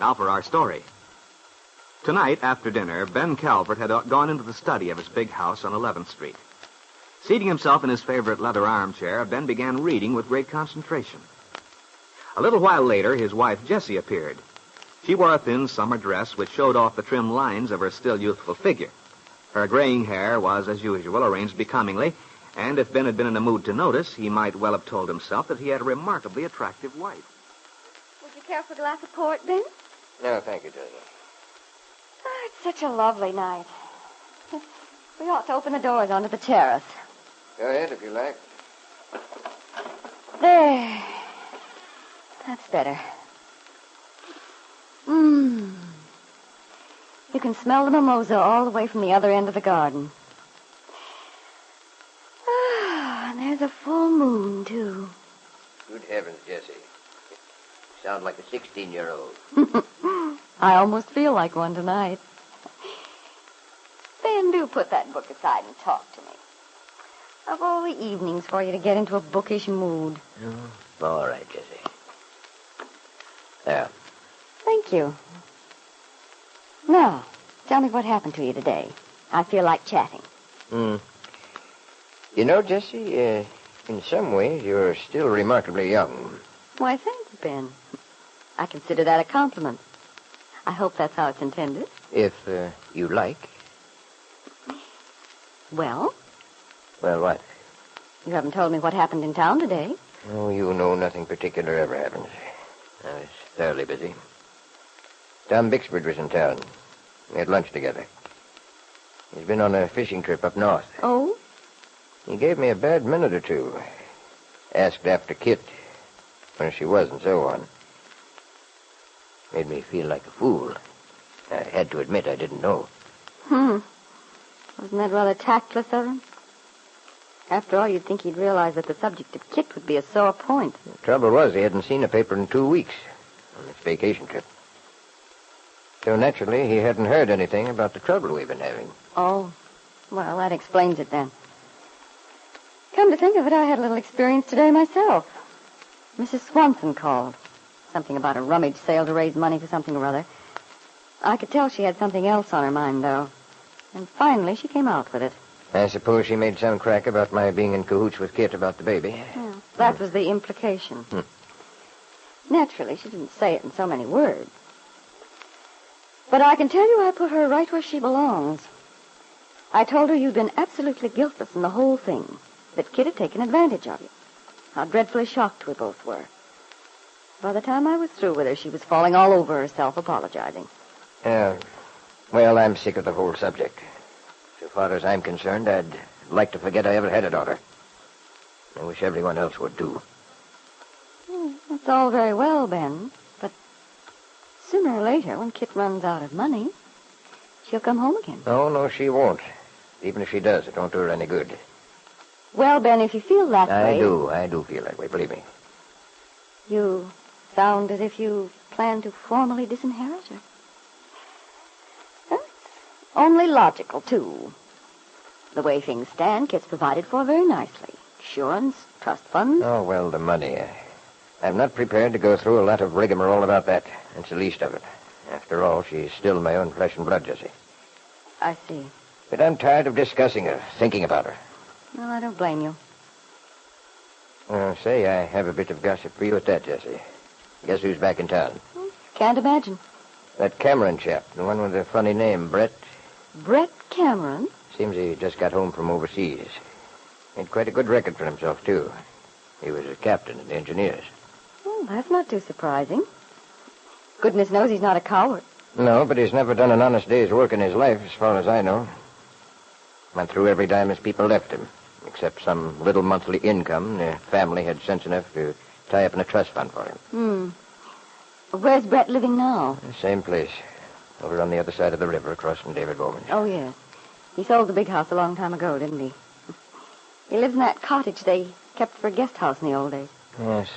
Now for our story. Tonight, after dinner, Ben Calvert had gone into the study of his big house on 11th Street. Seating himself in his favorite leather armchair, Ben began reading with great concentration. A little while later, his wife, Jessie, appeared. She wore a thin summer dress which showed off the trim lines of her still youthful figure. Her graying hair was, as usual, arranged becomingly, and if Ben had been in a mood to notice, he might well have told himself that he had a remarkably attractive wife. Would you care for a glass of port, Ben? No, thank you, Jessie. Oh, it's such a lovely night. We ought to open the doors onto the terrace. Go ahead if you like. There. That's better. You can smell the mimosa all the way from the other end of the garden. Ah, and there's a full moon, too. Good heavens, Jessie. You sound like a 16-year-old. I almost feel like one tonight. Ben, do put that book aside and talk to me. Of all the evenings for you to get into a bookish mood. Oh, all right, Jessie. There. Thank you. Now, tell me what happened to you today. I feel like chatting. You know, Jessie, in some ways, you're still remarkably young. Why, thanks, Ben. I consider that a compliment. I hope that's how it's intended. If you like. Well? Well, what? You haven't told me what happened in town today. Oh, you know nothing particular ever happens. I was thoroughly busy. Tom Bixford was in town. We had lunch together. He's been on a fishing trip up north. Oh? He gave me a bad minute or two. Asked after Kit, where she was and so on. Made me feel like a fool. I had to admit I didn't know. Wasn't that rather tactless of him? After all, you'd think he'd realize that the subject of Kit would be a sore point. The trouble was he hadn't seen a paper in 2 weeks on this vacation trip. So naturally, he hadn't heard anything about the trouble we've been having. Oh, well, that explains it then. Come to think of it, I had a little experience today myself. Mrs. Swanson called. Something about a rummage sale to raise money for something or other. I could tell she had something else on her mind, though. And finally, she came out with it. I suppose she made some crack about my being in cahoots with Kit about the baby. Yeah, that was the implication. Naturally, she didn't say it in so many words. But I can tell you I put her right where she belongs. I told her you'd been absolutely guiltless in the whole thing, that Kit had taken advantage of you. How dreadfully shocked we both were. By the time I was through with her, she was falling all over herself, apologizing. Well, I'm sick of the whole subject. So far as I'm concerned, I'd like to forget I ever had a daughter. I wish everyone else would do. That's all very well, Ben, but sooner or later, when Kit runs out of money, she'll come home again. Oh, no, she won't. Even if she does, it won't do her any good. Well, Ben, if you feel that way... I do feel that way, believe me. You sound as if you plan to formally disinherit her. That's only logical, too. The way things stand, Kit's provided for very nicely. Insurance, trust funds. Oh, well, the money. I'm not prepared to go through a lot of rigmarole about that. It's the least of it. After all, she's still my own flesh and blood, Jessie. I see. But I'm tired of discussing her, thinking about her. Well, I don't blame you. Say, I have a bit of gossip for you at that, Jessie. Guess who's back in town? Can't imagine. That Cameron chap, the one with the funny name, Brett. Brett Cameron? Seems he just got home from overseas. Made quite a good record for himself, too. He was a captain in the engineers. Oh, that's not too surprising. Goodness knows he's not a coward. No, but he's never done an honest day's work in his life, as far as I know. Went through every dime his people left him, except some little monthly income the family had sense enough to tie up in a trust fund for him. Where's Brett living now? The same place. Over on the other side of the river, across from David Bowman. Oh, yes. He sold the big house a long time ago, didn't he? He lives in that cottage they kept for a guest house in the old days. Yes.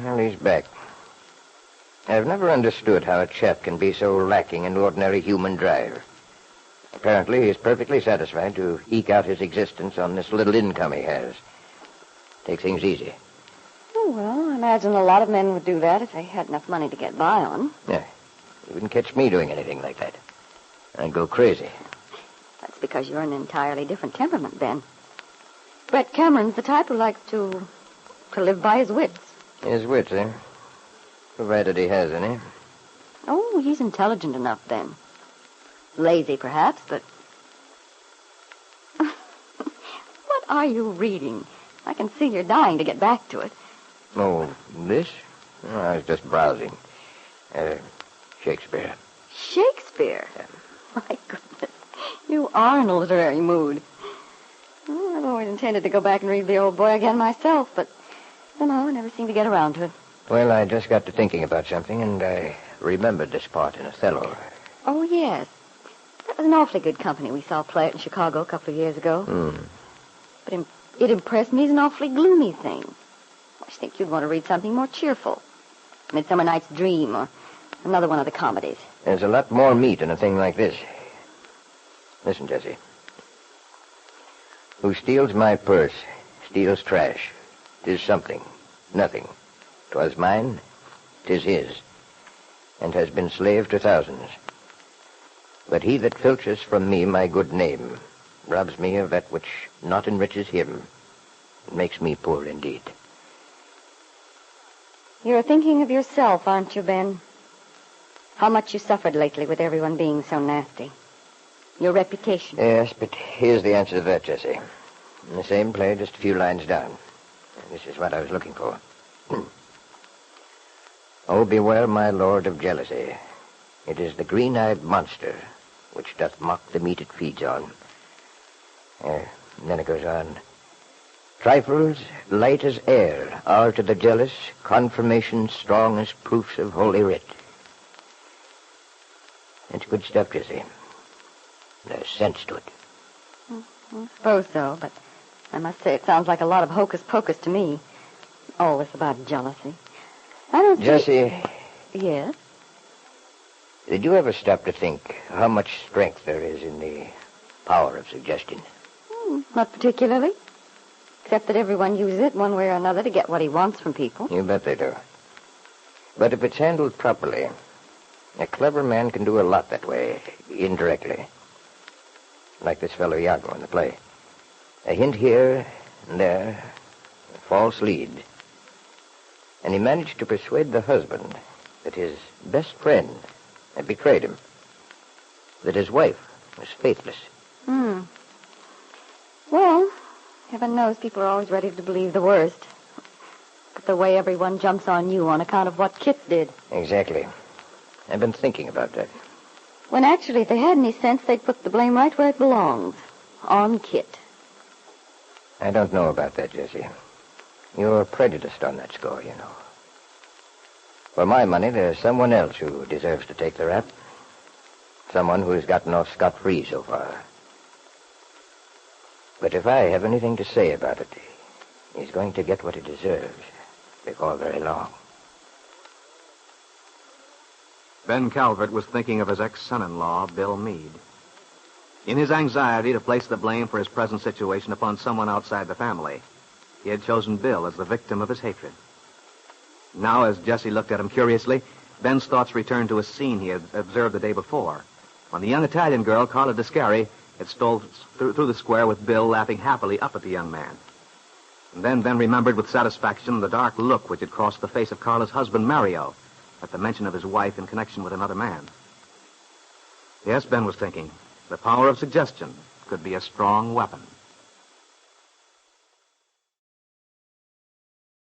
Well, he's back. I've never understood how a chap can be so lacking in ordinary human drive. Apparently, he's perfectly satisfied to eke out his existence on this little income he has. Take things easy. Oh, well, imagine a lot of men would do that if they had enough money to get by on. Yeah. You wouldn't catch me doing anything like that. I'd go crazy. That's because you're an entirely different temperament, Ben. Brett Cameron's the type who likes to live by his wits. His wits, eh? Provided he has any. Oh, he's intelligent enough, Ben. Lazy, perhaps, but... What are you reading? I can see you're dying to get back to it. Oh, this? Oh, I was just browsing. Shakespeare. Shakespeare? Yeah. My goodness. You are in a literary mood. Well, I've always intended to go back and read the old boy again myself, but somehow I never seem to get around to it. Well, I just got to thinking about something, and I remembered this part in Othello. Oh, yes. That was an awfully good company we saw play it in Chicago a couple of years ago. But it impressed me as an awfully gloomy thing. I think you'd want to read something more cheerful. Midsummer Night's Dream or another one of the comedies. There's a lot more meat in a thing like this. Listen, Jesse. Who steals my purse, steals trash. 'Tis something, nothing. 'Twas mine, 'tis his, and has been slave to thousands. But he that filches from me my good name robs me of that which not enriches him. It makes me poor indeed. You're thinking of yourself, aren't you, Ben? How much you suffered lately with everyone being so nasty. Your reputation. Yes, but here's the answer to that, Jesse. In the same play, just a few lines down. This is what I was looking for. Oh, beware, my lord, of jealousy. It is the green-eyed monster which doth mock the meat it feeds on. And then it goes on. Trifles, light as air, are to the jealous confirmations strong as proofs of Holy Writ. It's good stuff, Jesse. There's sense to it. I suppose so, but I must say it sounds like a lot of hocus-pocus to me. All this about jealousy. I don't Jesse. Yes? Did you ever stop to think how much strength there is in the power of suggestion? Not particularly. Except that everyone uses it one way or another to get what he wants from people. You bet they do. But if it's handled properly, a clever man can do a lot that way, indirectly. Like this fellow Iago in the play. A hint here and there, a false lead. And he managed to persuade the husband that his best friend had betrayed him. That his wife was faithless. Well, heaven knows people are always ready to believe the worst. But the way everyone jumps on you on account of what Kit did. Exactly. I've been thinking about that. When actually, if they had any sense, they'd put the blame right where it belongs. On Kit. I don't know about that, Jesse. You're prejudiced on that score, you know. For my money, there's someone else who deserves to take the rap. Someone who's gotten off scot-free so far. But if I have anything to say about it, he's going to get what he deserves before very long. Ben Calvert was thinking of his ex-son-in-law, Bill Meade. In his anxiety to place the blame for his present situation upon someone outside the family, he had chosen Bill as the victim of his hatred. Now, as Jesse looked at him curiously, Ben's thoughts returned to a scene he had observed the day before, when the young Italian girl, Carla Descari, had stole through the square with Bill laughing happily up at the young man. And then Ben remembered with satisfaction the dark look which had crossed the face of Carla's husband, Mario, at the mention of his wife in connection with another man. Yes, Ben was thinking, the power of suggestion could be a strong weapon.